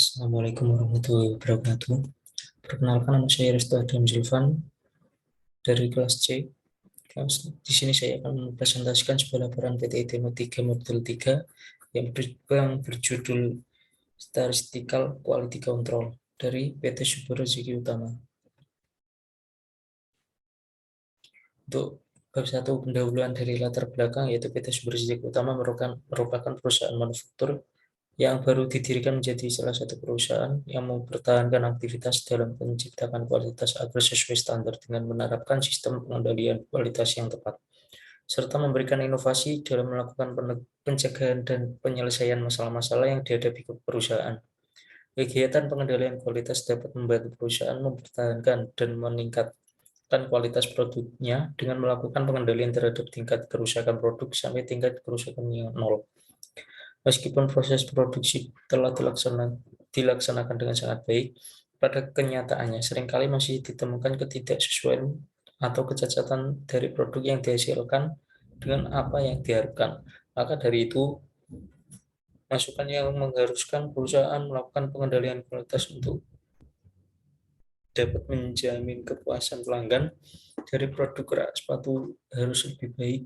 Assalamualaikum warahmatullahi wabarakatuh. Perkenalkan, nama saya Resto Adam Zulfan dari kelas C. Di sini saya akan mempresentasikan sebuah laporan PTI Demo 3 Modul 3 yang berjudul Statistical Quality Control dari PT Super Rezeki Utama. Untuk bab 1 pendahuluan dari latar belakang, yaitu PT Super Rezeki Utama merupakan perusahaan manufaktur yang baru didirikan menjadi salah satu perusahaan yang mempertahankan aktivitas dalam menciptakan kualitas agar sesuai standar dengan menerapkan sistem pengendalian kualitas yang tepat, serta memberikan inovasi dalam melakukan pencegahan dan penyelesaian masalah-masalah yang dihadapi ke perusahaan. Kegiatan pengendalian kualitas dapat membantu perusahaan mempertahankan dan meningkatkan kualitas produknya dengan melakukan pengendalian terhadap tingkat kerusakan produk sampai tingkat kerusakan yang nol. Meskipun proses produksi telah dilaksanakan dengan sangat baik, pada kenyataannya seringkali masih ditemukan ketidaksesuaian atau kecacatan dari produk yang dihasilkan dengan apa yang diharapkan. Maka dari itu, masukan yang mengharuskan perusahaan melakukan pengendalian kualitas untuk dapat menjamin kepuasan pelanggan dari produk rak sepatu harus lebih baik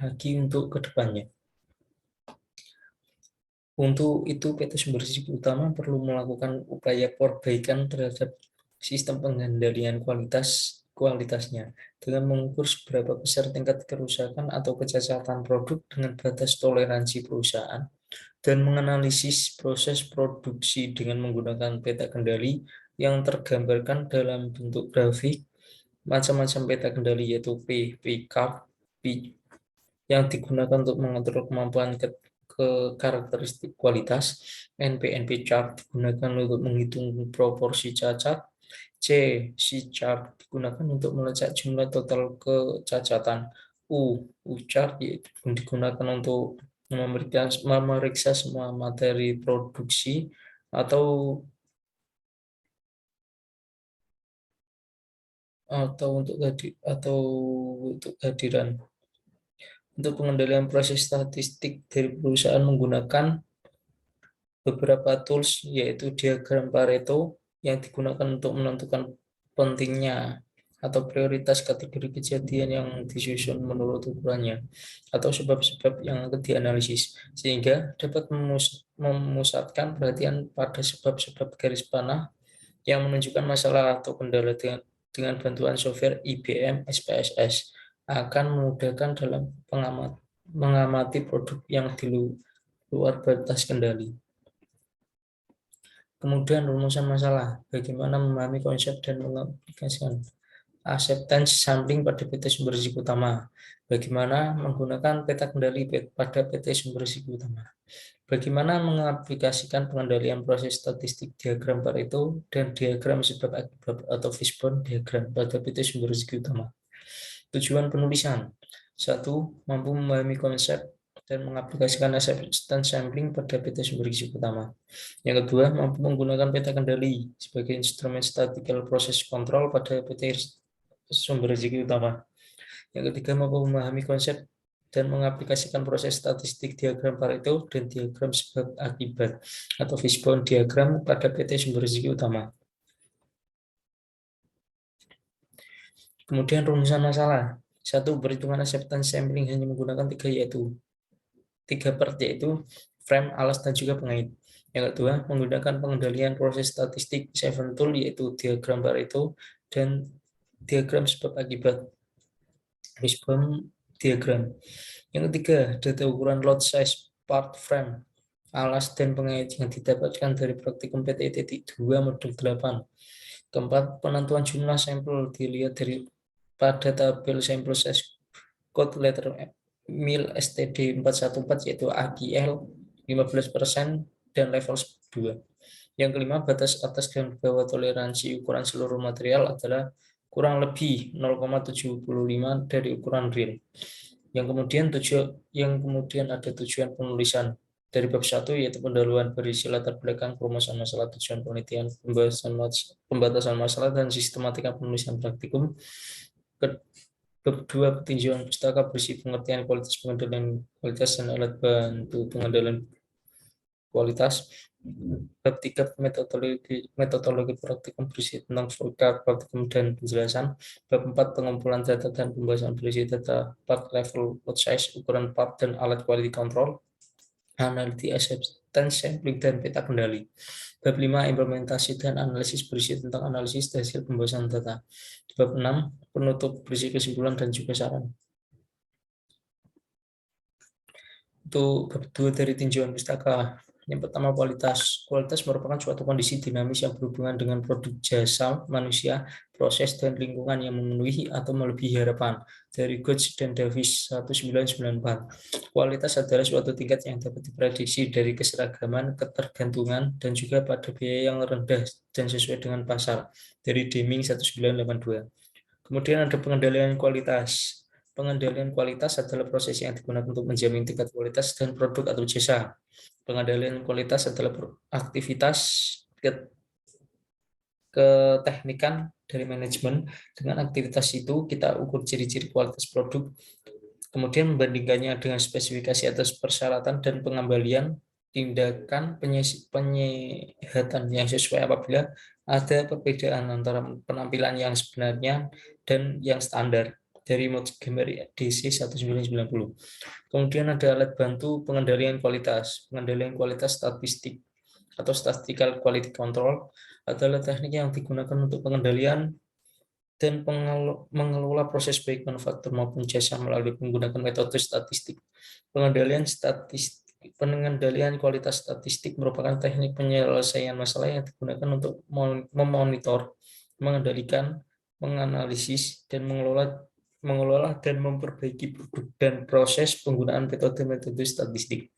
lagi untuk kedepannya. Untuk itu, PT Sumber Rezeki Utama perlu melakukan upaya perbaikan terhadap sistem pengendalian kualitasnya dengan mengukur seberapa besar tingkat kerusakan atau kecacatan produk dengan batas toleransi perusahaan dan menganalisis proses produksi dengan menggunakan peta kendali yang tergambarkan dalam bentuk grafik. Macam-macam peta kendali yaitu P curve, P yang digunakan untuk mengatur kemampuan ke karakteristik kualitas. NP chart digunakan untuk menghitung proporsi cacat. C chart digunakan untuk melacak jumlah total kecacatan. U chart digunakan untuk memeriksa semua materi produksi atau untuk kehadiran. Untuk pengendalian proses statistik dari perusahaan menggunakan beberapa tools, yaitu diagram Pareto yang digunakan untuk menentukan pentingnya atau prioritas kategori kejadian yang disusun menurut ukurannya atau sebab-sebab yang akan dianalisis, sehingga dapat memusatkan perhatian pada sebab-sebab garis panah yang menunjukkan masalah atau kendala. Dengan bantuan software IBM SPSS akan memudahkan dalam mengamati produk yang di luar batas kendali. Kemudian rumusan masalah, bagaimana memahami konsep dan mengaplikasikan acceptance sampling pada PT Sumber Rezeki Utama, bagaimana menggunakan peta kendali pada PT Sumber Rezeki Utama, bagaimana mengaplikasikan pengendalian proses statistik diagram Pareto dan diagram sebab akibat atau fishbone diagram pada PT Sumber Rezeki Utama. Tujuan penulisan: 1. Mampu memahami konsep dan mengaplikasikan acceptance sampling pada PT Sumber Rezeki Utama. Yang kedua, mampu menggunakan peta kendali sebagai instrumen statistical process control pada PT Sumber Rezeki Utama. Yang ketiga, mampu memahami konsep dan mengaplikasikan proses statistik diagram Pareto dan diagram sebab akibat atau fishbone diagram pada PT Sumber Rezeki Utama. Kemudian rumusan masalah. 1. Perhitungan acceptance sampling hanya menggunakan 3 part, yaitu frame, alas, dan juga pengait. Yang kedua, menggunakan pengendalian proses statistik 7 tool, yaitu diagram Pareto dan diagram sebab akibat fishbone diagram. Yang ketiga, data ukuran lot size, part, frame, alas, dan pengait yang didapatkan dari praktikum PTI 2 modul 8. Keempat, penentuan jumlah sampel dilihat pada tabel sampel size code letter mil STD 414, yaitu AGL 15% dan level 2. Yang kelima, batas atas dan bawah toleransi ukuran seluruh material adalah kurang lebih 0,75 dari ukuran real. Yang kemudian ada tujuan penulisan dari bab 1, yaitu pendahuluan berisi latar belakang, perumusan masalah, tujuan penelitian, pembatasan masalah, dan sistematika penulisan praktikum. Bab 2, petinjauan pustaka berisi pengertian kualitas, pengendalian kualitas, dan alat bantu pengendalian kualitas. Bab 3 metodologi praktikum berisi tentang flowchart, praktikum dan penjelasan. Bab 4 pengumpulan data dan pembahasan berisi data, part level, lot size, ukuran part dan alat quality control, analytic acceptance sampling dan peta kendali. Bab 5 implementasi dan analisis berisi tentang analisis hasil pembahasan data. Bab 6 penutup berisi kesimpulan dan juga saran. Untuk bab 2 dari tinjauan pustaka. Yang pertama, kualitas. Kualitas merupakan suatu kondisi dinamis yang berhubungan dengan produk, jasa, manusia, proses, dan lingkungan yang memenuhi atau melebihi harapan. Dari Gooch dan Davis 1994. Kualitas adalah suatu tingkat yang dapat diprediksi dari keseragaman, ketergantungan, dan juga pada biaya yang rendah dan sesuai dengan pasar. Dari Deming 1982. Kemudian ada pengendalian kualitas. Pengendalian kualitas adalah proses yang digunakan untuk menjamin tingkat kualitas dan produk atau jasa. Pengendalian kualitas adalah aktivitas keteknikan dari manajemen. Dengan aktivitas itu kita ukur ciri-ciri kualitas produk, kemudian membandingkannya dengan spesifikasi atas persyaratan dan pengembalian tindakan penyehatan yang sesuai apabila ada perbedaan antara penampilan yang sebenarnya dan yang standar. Dari Montgomery DC 1990. Kemudian ada alat bantu pengendalian kualitas. Pengendalian kualitas statistik atau statistical quality control adalah teknik yang digunakan untuk pengendalian dan mengelola proses baik manufaktur maupun jasa melalui menggunakan metode statistik. Pengendalian kualitas statistik merupakan teknik penyelesaian masalah yang digunakan untuk memonitor, mengendalikan, menganalisis, dan mengelola dan memperbaiki produk dan proses penggunaan metode-metode statistik.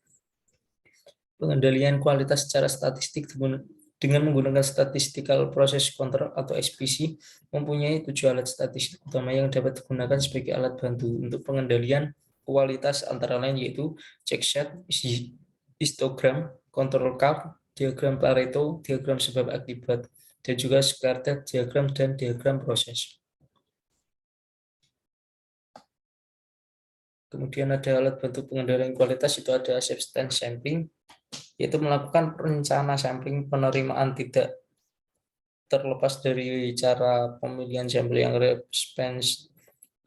Pengendalian kualitas secara statistik dengan menggunakan statistical process control atau SPC mempunyai 7 alat statistik utama yang dapat digunakan sebagai alat bantu untuk pengendalian kualitas, antara lain yaitu check set, histogram, control curve, diagram Pareto, diagram sebab akibat, dan juga scatter diagram dan diagram proses. Kemudian ada alat bantu pengendalian kualitas, itu ada acceptance sampling, yaitu melakukan rencana sampling penerimaan tidak terlepas dari cara pemilihan sampel yang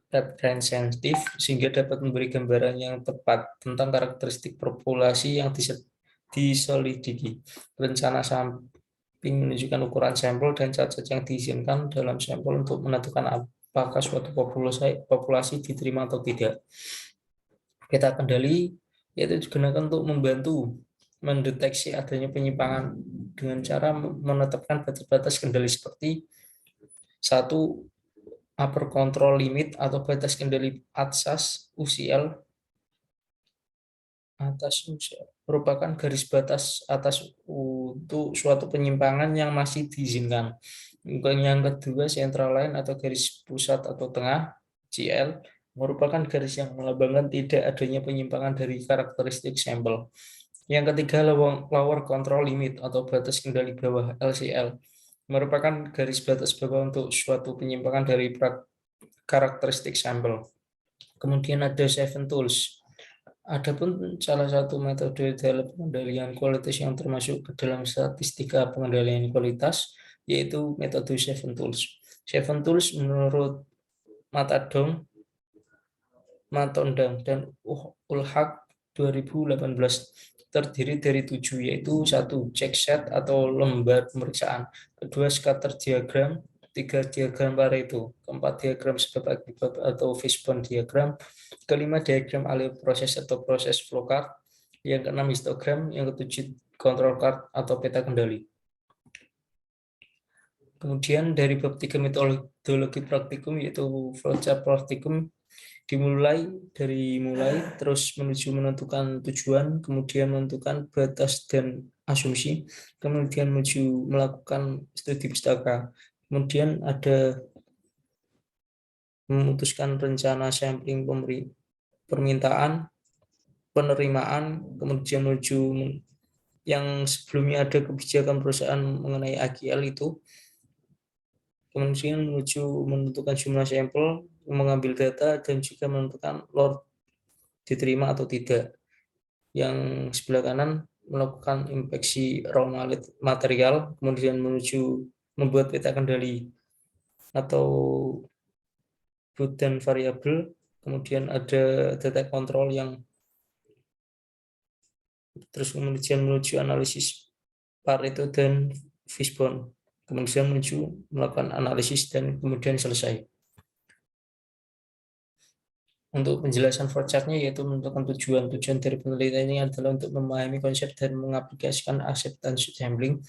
representatif sehingga dapat memberi gambaran yang tepat tentang karakteristik populasi yang diselidiki. Rencana sampling menunjukkan ukuran sampel dan cacat yang diizinkan dalam sampel untuk menentukan apakah suatu populasi diterima atau tidak. Peta kendali yaitu digunakan untuk membantu mendeteksi adanya penyimpangan dengan cara menetapkan batas-batas kendali seperti 1. Upper control limit atau batas kendali atas UCL merupakan garis batas atas untuk suatu penyimpangan yang masih diizinkan. Yang kedua, central line atau garis pusat atau tengah CL merupakan garis yang melambangkan tidak adanya penyimpangan dari karakteristik sampel. Yang ketiga, lower control limit atau batas kendali bawah LCL merupakan garis batas bawah untuk suatu penyimpangan dari karakteristik sampel. Kemudian ada 7 tools. Adapun salah satu metode dalam pengendalian kualitas yang termasuk ke dalam statistika pengendalian kualitas yaitu metode 7 tools. 7 tools menurut Matondang dan Ulhak 2018 terdiri dari 7, yaitu 1. Check set atau lembar pemeriksaan, 2. scatter diagram, 3. diagram Pareto, 4. diagram sebab akibat atau fishbone diagram, 5. diagram alih proses atau proses flowchart, yang 6. histogram, yang 7. control chart atau peta kendali. Kemudian dari bab 3 metodologi praktikum yaitu flowchart praktikum dimulai terus menuju menentukan tujuan, kemudian menentukan batas dan asumsi, kemudian menuju melakukan studi pustaka, kemudian ada memutuskan rencana sampling permintaan, penerimaan, kemudian menuju yang sebelumnya ada kebijakan perusahaan mengenai AGL itu, kemudian menuju menentukan jumlah sampel, mengambil data, dan juga menentukan lot diterima atau tidak. Yang sebelah kanan melakukan inspeksi raw material, kemudian menuju membuat peta kendali atau dan variabel, kemudian ada data kontrol yang terus kemudian menuju analisis Pareto dan Fishbone, kemudian menuju melakukan analisis dan kemudian selesai. Untuk penjelasan flowchart-nya yaitu menentukan tujuan dari penelitian ini adalah untuk memahami konsep dan mengaplikasikan acceptance sampling,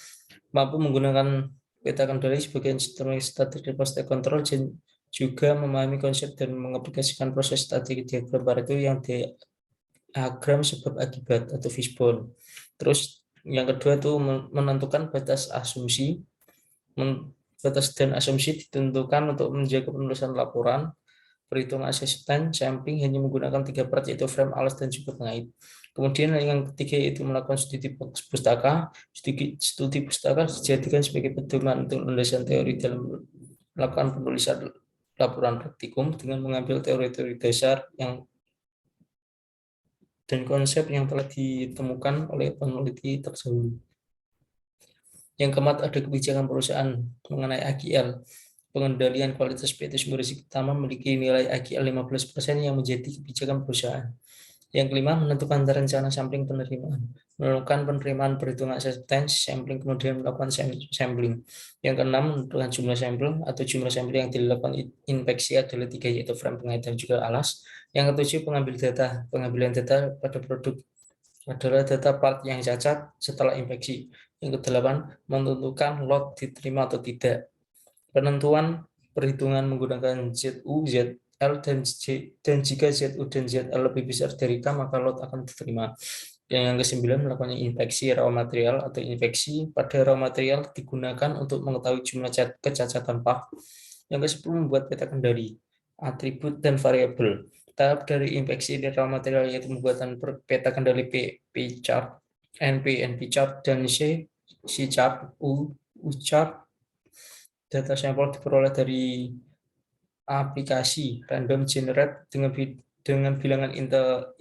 mampu menggunakan peta kendali sebagai instrumen static repository control, dan juga memahami konsep dan mengaplikasikan proses static diagram Pareto yang diagram sebab akibat atau fishbone. Terus yang kedua itu menentukan batas asumsi. Batas dan asumsi ditentukan untuk menjaga penulisan laporan. Perhitungan acceptance sampling hanya menggunakan 3 part, yaitu frame, alas, dan juga pengait. Kemudian yang ketiga yaitu melakukan studi pustaka. Studi pustaka dijadikan sebagai pedoman untuk landasan teori dalam melakukan penulisan laporan praktikum dengan mengambil teori-teori dasar dan konsep yang telah ditemukan oleh peneliti tersebut. Yang keempat ada kebijakan perusahaan mengenai AGL. Pengendalian kualitas PT Sumber Risiko Utama memiliki nilai AGL 15% yang menjadi kebijakan perusahaan. Yang kelima, menentukan rencana sampling penerimaan. Melakukan penerimaan perhitungan acceptance sampling, kemudian melakukan sampling. Yang keenam, menentukan jumlah sampel atau jumlah sampel yang dilakukan inspeksi adalah 3, yaitu frame, pengait, dan juga alas. Yang ketujuh, pengambilan data pada produk adalah data part yang cacat setelah inspeksi. Yang kedelapan, menentukan lot diterima atau tidak. Penentuan perhitungan menggunakan ZU, ZL, dan jika ZU dan ZL lebih besar dari K, maka lot akan diterima. Yang kesembilan, melakukan inspeksi raw material atau inspeksi pada raw material digunakan untuk mengetahui jumlah kecacatan part. Yang ke-10, membuat peta kendali, atribut, dan variabel. Tahap dari inspeksi raw material yaitu pembuatan peta kendali P chart, NP chart, dan C chart, U chart. Data sampel diperoleh dari aplikasi random generate dengan bilangan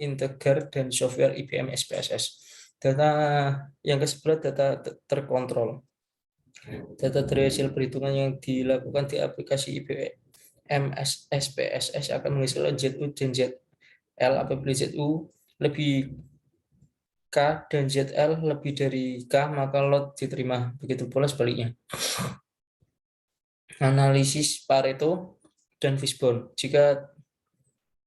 integer dan software IBM SPSS. Data yang ke-11, data terkontrol. Data dari hasil perhitungan yang dilakukan di aplikasi IBM SPSS akan menghasilkan ZU dan ZL. Apabila ZU lebih K dan ZL lebih dari K, maka lot diterima. Begitu pula sebaliknya. Analisis Pareto dan Fishbone. Jika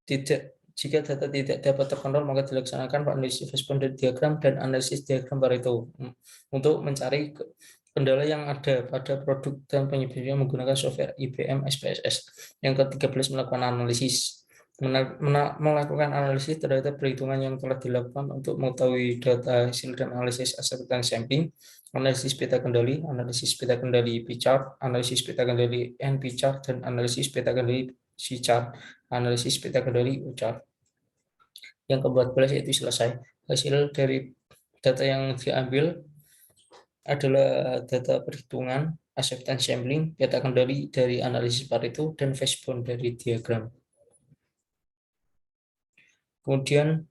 data tidak dapat terkontrol, maka dilaksanakan analisis Fishbone dari diagram dan analisis diagram Pareto untuk mencari kendala yang ada pada produk dan penyebabnya menggunakan software IBM SPSS. Yang ke-13, melakukan analisis. Melakukan analisis terhadap perhitungan yang telah dilakukan untuk mengetahui data hasil dan analisis acceptance sampling, analisis peta kendali, analisis peta kendali P chart, analisis peta kendali NP chart, dan analisis peta kendali C chart, analisis peta kendali U chart. Yang ke-14 yaitu selesai. Hasil dari data yang diambil adalah data perhitungan, acceptance sampling, peta kendali dari analisis Pareto, dan Fishbone dari diagram. Kemudian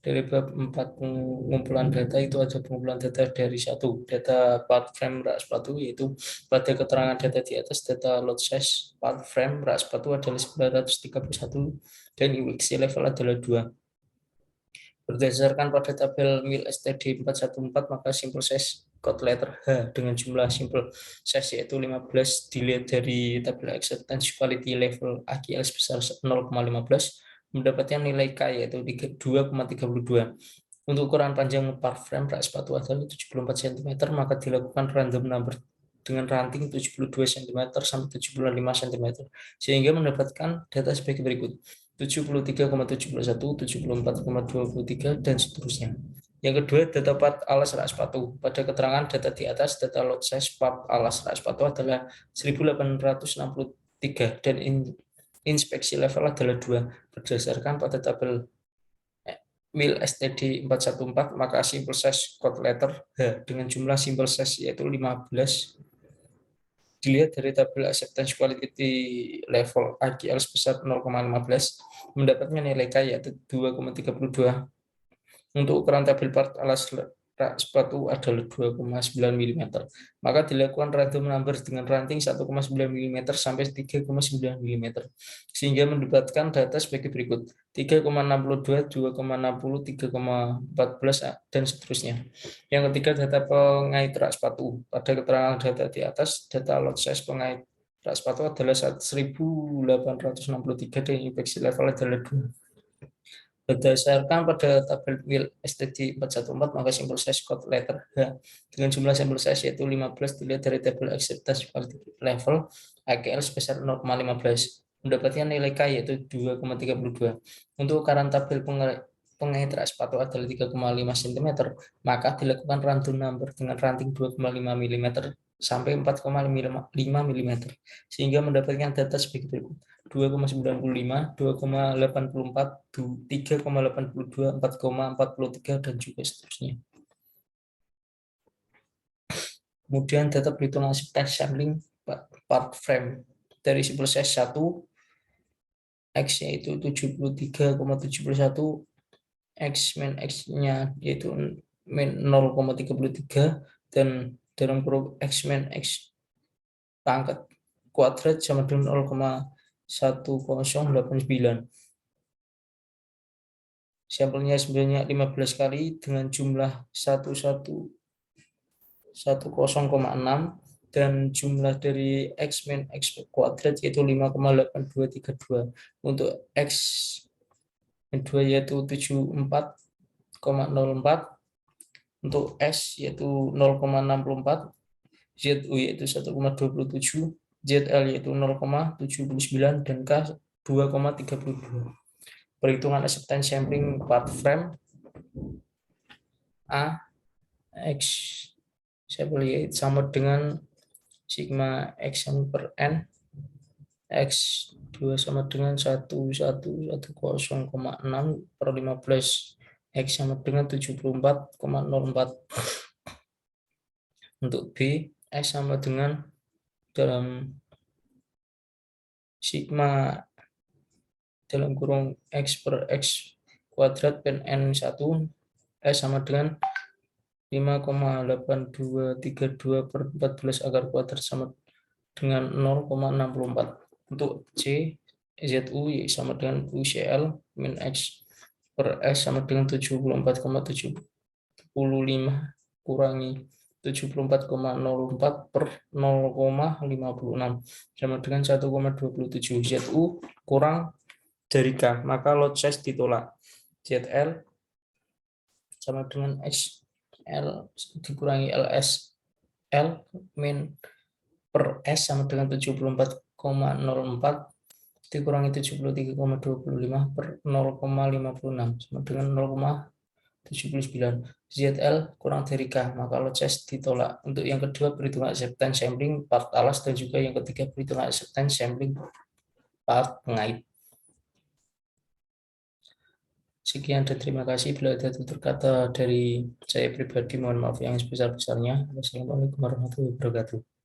dari bab 4 pengumpulan data itu ada pengumpulan data dari data part frame rak sepatu, yaitu pada keterangan data di atas data lot size part frame rak sepatu adalah 931 dan UXC level adalah 2. Berdasarkan pada tabel MIL STD 414, maka simple size code letter H dengan jumlah simple size yaitu 15 dilihat dari tabel acceptance quality level AQL sebesar 0,15 mendapatkan nilai K yaitu 2,32. Untuk ukuran panjang part frame rak sepatu adalah 74 cm, maka dilakukan random number dengan ranting 72 cm sampai 75 cm, sehingga mendapatkan data sebagai berikut: 73,71, 74,23, dan seterusnya. Yang kedua, data part alas rak sepatu. Pada keterangan data di atas, data lot size part alas rak sepatu adalah 1863 dan inspeksi level adalah 2. Berdasarkan pada tabel MIL STD 414, maka simple size code letter H dengan jumlah simple size yaitu 15 dilihat dari tabel acceptance quality level AQL sebesar 0,15 mendapatkan nilai K yaitu 2,32. Untuk ukuran tabel part alas rak sepatu adalah 2,9 mm. Maka dilakukan random number dengan ranting 1,9 mm sampai 3,9 mm. Sehingga mendapatkan data sebagai berikut. 3,62, 2,60, 3,14, dan seterusnya. Yang ketiga, data pengait rak sepatu. Pada keterangan data di atas, data lot size pengait rak sepatu adalah 1863 dan infeksi level adalah 2. Berdasarkan pada tabel WIL STD 414, maka sampel size code letter H dengan jumlah sampel size yaitu 15 dilihat dari tabel acceptance level AKL sebesar 0,15. Mendapatkan nilai K yaitu 2,32. Untuk ukuran tabel pengait rak sepatu adalah 3,5 cm, maka dilakukan random number dengan ranting 2,5 mm sampai 4,5 mm, sehingga mendapatkan data sebagai berikut. 2,95, 2,84, 3,82, 4,43, dan juga seterusnya. Kemudian data perhitungan acceptance sampling part frame dari sampel size 1 X yaitu 73,71, X min X-nya yaitu min 0,33, dan dalam kurung X min X pangkat kuadrat sama dengan 0,1089. Sampelnya sebenarnya 15 kali dengan jumlah 10,6, dan jumlah dari X min X kuadrat yaitu 5,8232. Untuk X min 2 yaitu 74,04, untuk S yaitu 0,64, ZU yaitu 1,27, ZL yaitu 0,79, dan K 2,32. Perhitungan acceptance sampling part frame A X sampel Y sama dengan sigma X per N, X2 sama dengan 1110,6 per 15, X sama dengan 74,04. Untuk B, X sama dengan dalam sigma dalam kurung X per X kuadrat pen N1, S sama dengan 5,8232 per 14 akar kuadrat sama dengan 0,64. Untuk C, ZU sama dengan UCL min X per S sama dengan 74,75 kurangi 74,04 per 0,56 sama dengan 1,27. ZU kurang dari K, maka lot size ditolak. ZL sama dengan XL dikurangi LS, L min per S sama dengan 74,04 dikurangi 73,25 per 0,56 sama dengan 0,79. ZL kurang dari K, maka lot size ditolak. Untuk yang kedua, perhitungan acceptance sampling part alas, dan juga yang ketiga, perhitungan acceptance sampling part pengait. Sekian dan terima kasih. Bila ada tutur kata dari saya pribadi, mohon maaf yang sebesar-besarnya. Wassalamualaikum warahmatullahi wabarakatuh.